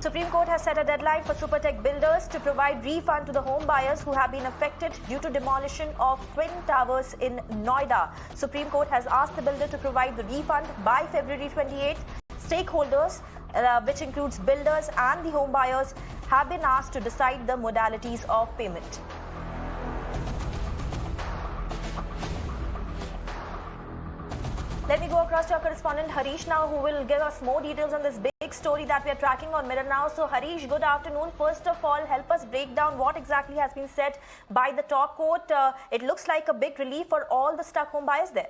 Supreme Court has set a deadline for Supertech builders to provide refund to the home buyers who have been affected due to demolition of Twin Towers in Noida. Supreme Court has asked the builder to provide the refund by February 28th. Stakeholders, which includes builders and the home buyers, have been asked to decide the modalities of payment. Let me go across to our correspondent Harish now, who will give us more details on this big story that we are tracking on Mirror Now. So Harish, good afternoon. First of all, help us break down what exactly has been said by the top court. It looks like a big relief for all the stuck home buyers there.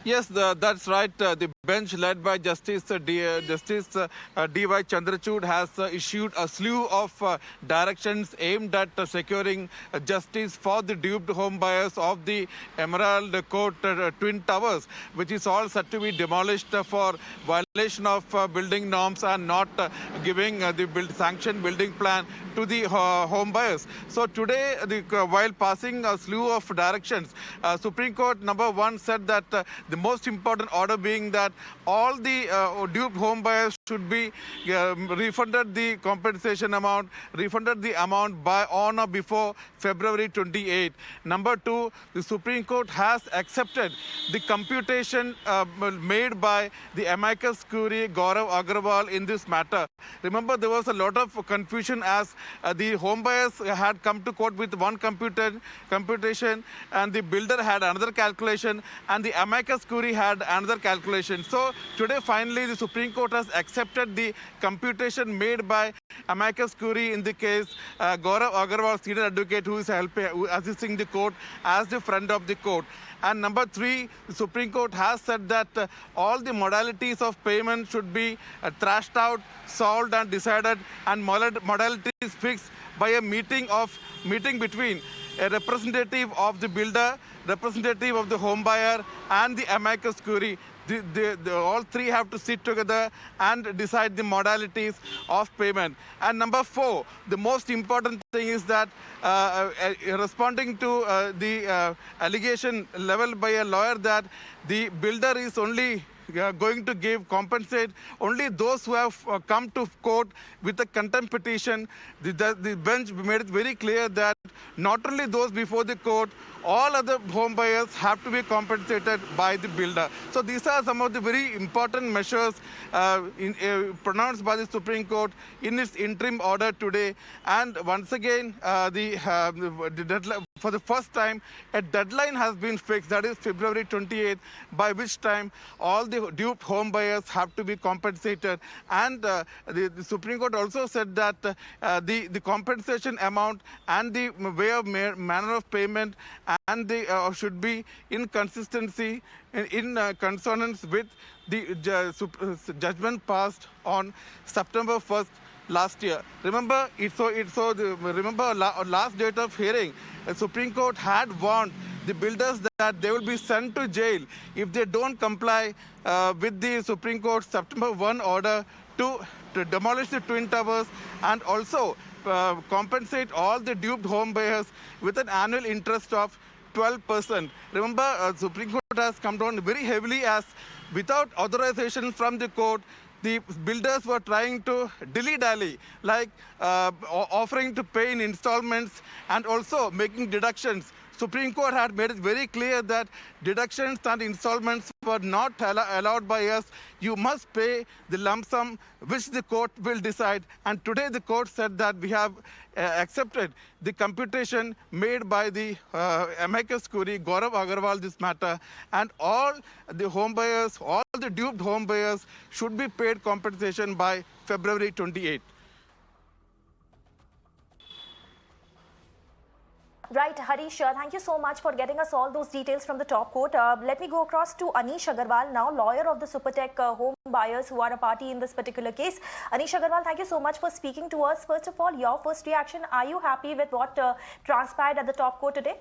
Yes, that's right. The bench led by Justice D.Y. Chandrachud has issued a slew of directions aimed at securing justice for the duped home buyers of the Emerald Court Twin Towers, which is all set to be demolished for violation of building norms and not giving the sanctioned building plan to the home buyers. So today, while passing a slew of directions, Supreme Court number 1 said that the most important order being that all the duped home buyers should be refunded the compensation amount, refunded the amount by on or before February 28. Number 2, the Supreme Court has accepted the computation made by the Amicus Curiae Gaurav Agarwal in this matter. Remember, there was a lot of confusion as the home buyers had come to court with one computation and the builder had another calculation and the Amicus Curiae had another calculation. So today, finally, the Supreme Court has accepted the computation made by Amicus Curiae in the case Gaurav Agarwal, senior advocate, who is assisting the court as the friend of the court. And number 3, the Supreme Court has said that all the modalities of payment should be thrashed out, solved and decided, and modalities fixed by a meeting between a representative of the builder, representative of the home buyer, and the Amicus Curiae. All three have to sit together and decide the modalities of payment. And number 4, the most important thing is that responding to the allegation leveled by a lawyer that the builder is only going to compensate only those who have come to court with a contempt petition. The bench made it very clear that not only those before the court, all other home buyers have to be compensated by the builder. So these are some of the very important measures pronounced by the Supreme Court in its interim order today. And once again, the deadline, for the first time, a deadline has been fixed, that is February 28th, by which time all the duped home buyers have to be compensated. And the Supreme Court also said that the compensation amount and the way of manner of payment and the should be in consistency, in consonance with the judgment passed on September 1st last year. Remember, last date of hearing, the Supreme Court had warned the builders that they will be sent to jail if they don't comply with the Supreme Court September 1 order to demolish the Twin Towers and also compensate all the duped home buyers with an annual interest of 12%. Remember, Supreme Court has come down very heavily as without authorization from the court, the builders were trying to dilly-dally, like offering to pay in installments and also making deductions. Supreme Court had made it very clear that deductions and installments were not allowed by us. You must pay the lump sum which the court will decide. And today the court said that we have accepted the computation made by the Amicus Curiae, Gaurav Agarwal, this matter. And all the home buyers, all the duped home buyers should be paid compensation by February 28. Right, Harish, thank you so much for getting us all those details from the top court. Let me go across to Anish Agarwal now, lawyer of the Supertech home buyers who are a party in this particular case. Anish Agarwal, thank you so much for speaking to us. First of all, your first reaction, are you happy with what transpired at the top court today?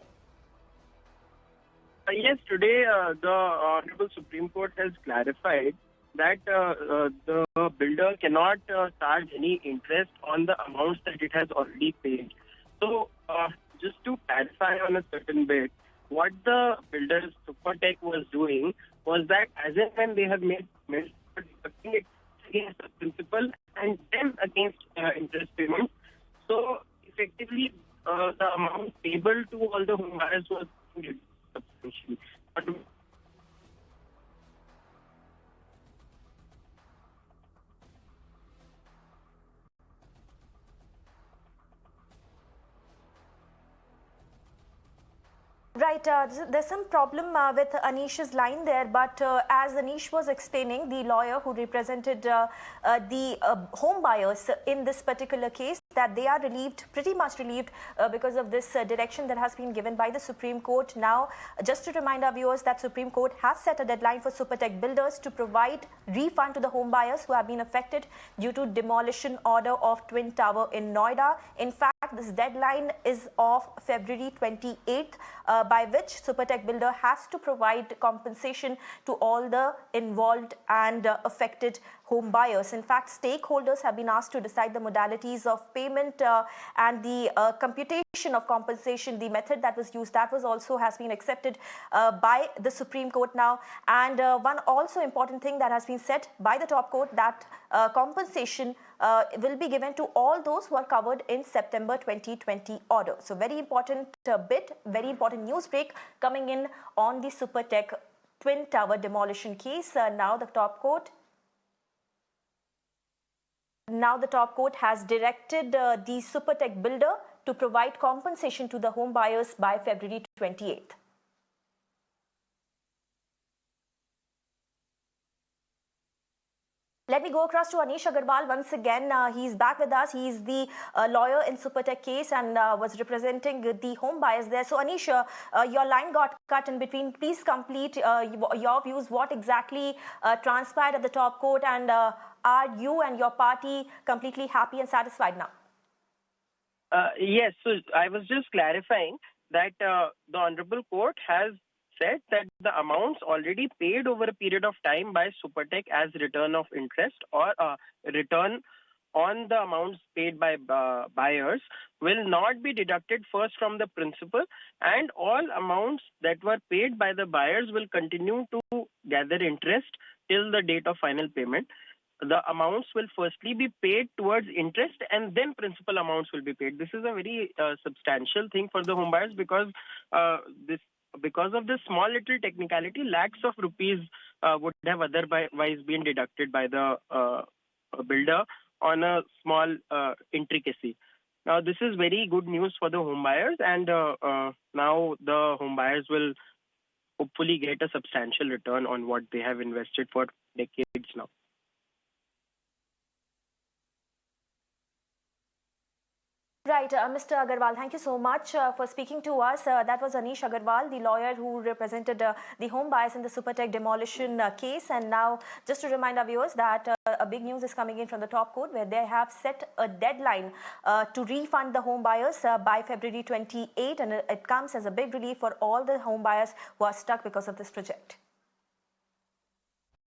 Yes, today the Honorable Supreme Court has clarified that the builder cannot charge any interest on the amounts that it has already paid. So, just to clarify on a certain bit, what the builders Supertech was doing was that as and when they have made it against the principal and then against interest payments. So effectively, the amount payable to all the home buyers was substantially. Right, there's some problem with Anish's line there, but as Anish was explaining, the lawyer who represented the home buyers in this particular case, that they are relieved, pretty much relieved, because of this direction that has been given by the Supreme Court. Now, just to remind our viewers that Supreme Court has set a deadline for Supertech builders to provide refund to the home buyers who have been affected due to demolition order of Twin Tower in Noida. In fact, this deadline is of February 28th, by which Supertech builder has to provide compensation to all the involved and affected home buyers. In fact, stakeholders have been asked to decide the modalities of payment and the computation of compensation. The method that was used, that was also has been accepted by the Supreme Court now. And one also important thing that has been said by the top court, that compensation will be given to all those who are covered in September 2020 order. So very important very important news break coming in on the Supertech Twin Tower demolition case. Now the top court has directed the Supertech builder to provide compensation to the home buyers by February 28th. Let me go across to Anish Agarwal once again. He's back with us. He's the lawyer in Supertech case and was representing the home buyers there. So Anish, your line got cut in between. Please complete your views. What exactly transpired at the top court, and are you and your party completely happy and satisfied now? Yes, so I was just clarifying that the Honorable Court has said that the amounts already paid over a period of time by Supertech as return of interest or return on the amounts paid by buyers will not be deducted first from the principal, and all amounts that were paid by the buyers will continue to gather interest till the date of final payment. The amounts will firstly be paid towards interest and then principal amounts will be paid. This is a very substantial thing for the home buyers because because of this small little technicality, lakhs of rupees would have otherwise been deducted by the builder on a small intricacy. Now, this is very good news for the home buyers, and now the home buyers will hopefully get a substantial return on what they have invested for decades now. Right, Mr. Agarwal, thank you so much for speaking to us. That was Anish Agarwal, the lawyer who represented the home buyers in the Supertech demolition case. And now, just to remind our viewers that a big news is coming in from the top court, where they have set a deadline to refund the home buyers by February 28, and it comes as a big relief for all the home buyers who are stuck because of this project.